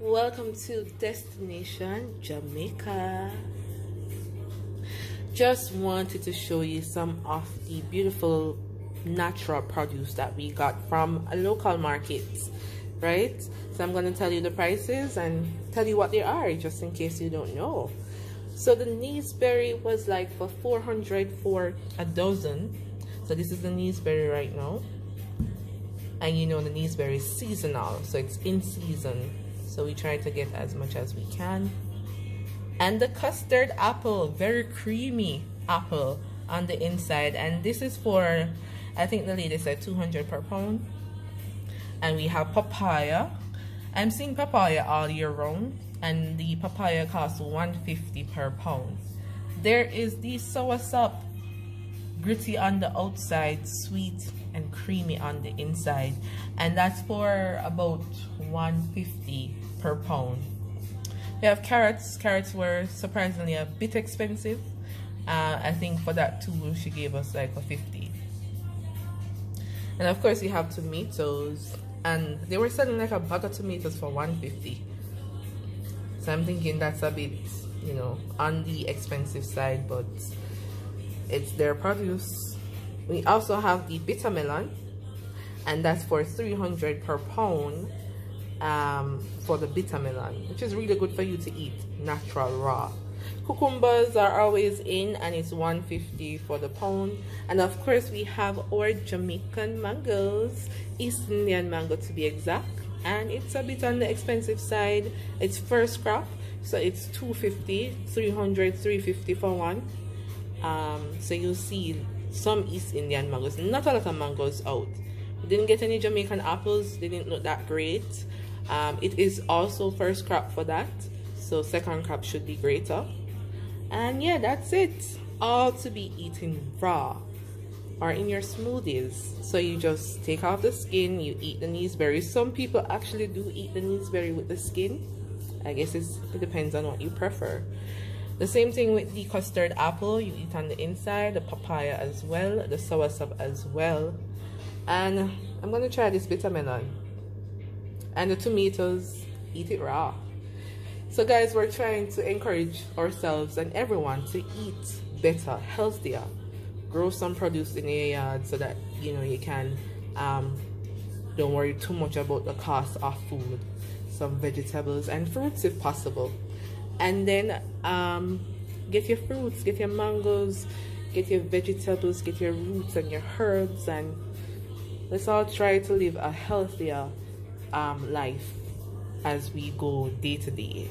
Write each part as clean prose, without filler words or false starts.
Welcome to Destination Jamaica. Just wanted to show you some of the beautiful natural produce that we got from a local market, right? So I'm going to tell you the prices and tell you what they are, just in case you don't know. So the Naseberry was like for 400 for a dozen. So this is the Naseberry right now. And you know the Naseberry is seasonal, so it's in season. So we try to get as much as we can. And the custard apple, very creamy apple on the inside. And this is for, I think the lady said 200 per pound. And we have papaya. I'm seeing papaya all year round. And the papaya costs 150 per pound. There is the soursop, gritty on the outside, sweet and creamy on the inside, and that's for about 150 per pound. We have carrots. Carrots were surprisingly a bit expensive. I think for that too she gave us like a 50. And of course you have tomatoes, and they were selling like a bag of tomatoes for 150. So I'm thinking that's a bit, you know, on the expensive side, but it's their produce. We also have the bitter melon, and that's for 300 per pound for the bitter melon, which is really good for you to eat natural raw. Cucumbers are always in, and it's 150 for the pound. And of course we have our Jamaican mangoes, East Indian mango to be exact, and it's a bit on the expensive side. It's first crop, so it's 250, 300, 350 for one. So you'll see some East Indian mangoes, not a lot of mangoes out. We didn't get any Jamaican apples, they didn't look that great. It is also first crop for that, so second crop should be greater. And yeah, that's it. All to be eaten raw or in your smoothies. So you just take off the skin, you eat the Naseberry. Some people actually do eat the Naseberry with the skin. I guess it depends on what you prefer. The same thing with the custard apple, you eat on the inside, the papaya as well, the soursop as well. And I'm gonna try this bitter melon. And the tomatoes, eat it raw. So guys, we're trying to encourage ourselves and everyone to eat better, healthier. Grow some produce in your yard so that, you know, you can, don't worry too much about the cost of food. Some vegetables and fruits if possible. And then get your fruits, get your mangoes, get your vegetables, get your roots and your herbs, and let's all try to live a healthier life as we go day to day.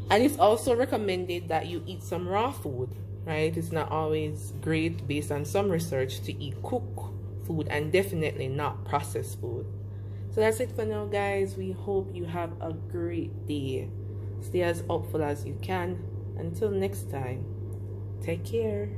And it's also recommended that you eat some raw food, right? It's not always great, based on some research, to eat cooked food, and definitely not processed food. So that's it for now, guys. We hope you have a great day. Stay as hopeful as you can. Until next time, take care.